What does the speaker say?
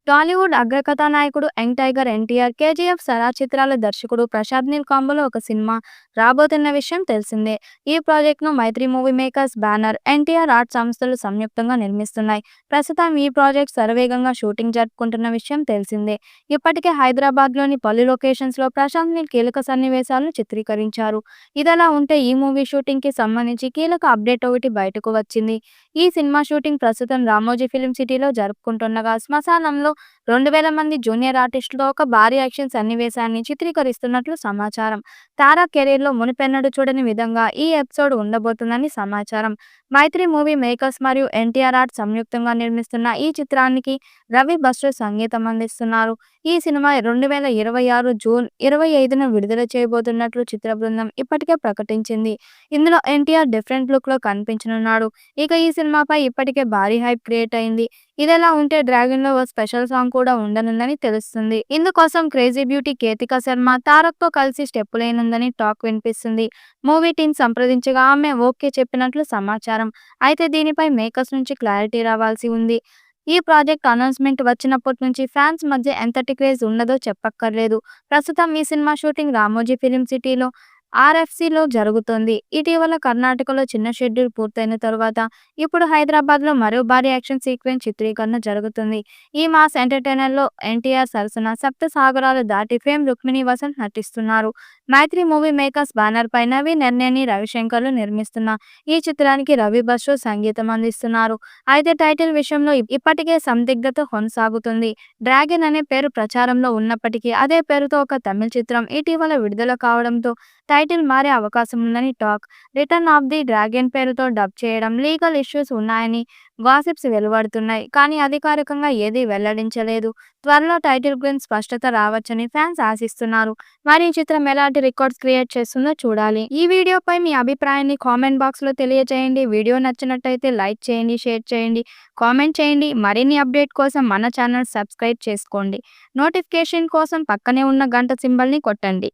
టాలీవుడ్ అగ్రకథానాయకుడు young tiger NTR, KGF సరా చిత్రాల దర్శకుడు ప్రశాంత్ నీల్ కాంబోలో ఒక సినిమా రాబోతున్న విషయం తెలిసిందే. ఈ ప్రాజెక్ట్ను Mythri movie makers banner, NTR art సంస్థలు సంయుక్తంగా నిర్మిస్తున్నాయి. ప్రస్తుతం ఈ ప్రాజెక్ట్ శరవేగంగా షూటింగ్ జరుపుకుంటున్న విషయం తెలిసిందే. ఇప్పటికే హైదరాబాద్లోని పలు లొకేషన్స్లో ప్రశాంత్ నీల్ కీలక సన్నివేశాలను చిత్రీకరించారు. ఇదిలా ఉంటే ఈ మూవీ షూటింగ్కి సంబంధించి కీలక అప్డేట్ ఒకటి బయటకు వచ్చింది. ఈ సినిమా షూటింగ్ ప్రస్తుతం రామోజీ ఫిలిం సిటీలో జరుపుకుంటుండగా శ్మశానంలో 2000 మంది జూనియర్ ఆర్టిస్టులతో ఒక భారీ యాక్షన్ సన్నివేశాన్ని చిత్రీకరిస్తున్నట్లు సమాచారం. తారా కెరీర్లో మునుపెన్నడూ చూడని విధంగా ఈ ఎపిసోడ్ ఉండబోతుందని సమాచారం. మైత్రి మూవీ మేకర్స్ మరియు ఎన్టీఆర్ ఆర్ట్ సంయుక్తంగా నిర్మిస్తున్న ఈ చిత్రానికి రవి బస్రు సంగీతం అందిస్తున్నారు. ఈ సినిమా 2026 జూన్ 25న విడుదల చేయబోతున్నట్లు చిత్ర బృందం ఇప్పటికే ప్రకటించింది. ఇందులో ఎన్టీఆర్ డిఫరెంట్ లుక్లో కనిపించనున్నాడు. ఇక ఈ సినిమాపై ఇప్పటికే భారీ హైప్ క్రియేట్ అయింది. ఇదిలా ఉంటే డ్రాగన్లో ఓ స్పెషల్ సాంగ్ కూడా ఉండనుందని తెలుస్తుంది. ఇందుకోసం క్రేజీ బ్యూటీ కేతికా శర్మ తారక్తో కలిసి స్టెప్పులేనుందని టాక్ వినిపిస్తుంది. మూవీ టీం సంప్రదించగా ఆమె ఓకే చెప్పినట్లు సమాచారం. అయితే దీనిపై మేకర్స్ నుంచి క్లారిటీ రావాల్సి ఉంది. ఈ ప్రాజెక్ట్ అనౌన్స్మెంట్ వచ్చినప్పటి నుంచి ఫ్యాన్స్ మధ్య ఎంతటి క్రేజ్ ఉన్నదో చెప్పక్కర్లేదు. ప్రస్తుతం ఈ సినిమా షూటింగ్ రామోజీ ఫిలిం సిటీలో ఆర్ఎఫ్సిలో జరుగుతోంది. ఇటీవల కర్ణాటకలో చిన్న షెడ్యూల్ పూర్తయిన తరువాత ఇప్పుడు హైదరాబాద్లో మరో భారీ యాక్షన్ సీక్వెన్స్ చిత్రీకరణ జరుగుతుంది. ఈ మాస్ ఎంటర్టైనర్లో ఎన్టీఆర్ సరసన సప్త సాగరాలు దాటి ఫేమ్ రుక్మిణి వసంత్ నటిస్తున్నారు. మైత్రి మూవీ మేకర్స్ బ్యానర్ పై నవీన్ ఎర్నేని, రవిశంకర్లు నిర్మిస్తున్న ఈ చిత్రానికి రవి బస్రు సంగీతం అందిస్తున్నారు. అయితే టైటిల్ విషయంలో ఇప్పటికే సందిగ్ధత కొనసాగుతుంది. డ్రాగన్ అనే పేరు ప్రచారంలో ఉన్నప్పటికీ అదే పేరుతో ఒక తమిళ చిత్రం ఇటీవల విడుదల కావడంతో టైటిల్ మారే అవకాశం ఉందని talk. Return of the dragon పేరుతో డబ్ చేయడం లీగల్ ఇష్యూస్ ఉన్నాయని గాసిప్స్ వెలువడుతున్నాయి. కానీ అధికారికంగా ఏదీ వెల్లడించలేదు. త్వరలో టైటిల్ గురించి స్పష్టత రావచ్చని ఫ్యాన్స్ ఆశిస్తున్నారు. మరి ఈ చిత్రం ఎలాంటి రికార్డ్స్ క్రియేట్ చేస్తుందో చూడాలి. ఈ వీడియోపై మీ అభిప్రాయాన్ని కామెంట్ బాక్స్లో తెలియజేయండి. వీడియో నచ్చినట్టయితే లైక్ చేయండి, షేర్ చేయండి, కామెంట్ చేయండి. మరిన్ని అప్డేట్ కోసం మన ఛానల్ సబ్స్క్రైబ్ చేసుకోండి. నోటిఫికేషన్ కోసం పక్కనే ఉన్న గంట సింబల్ని కొట్టండి.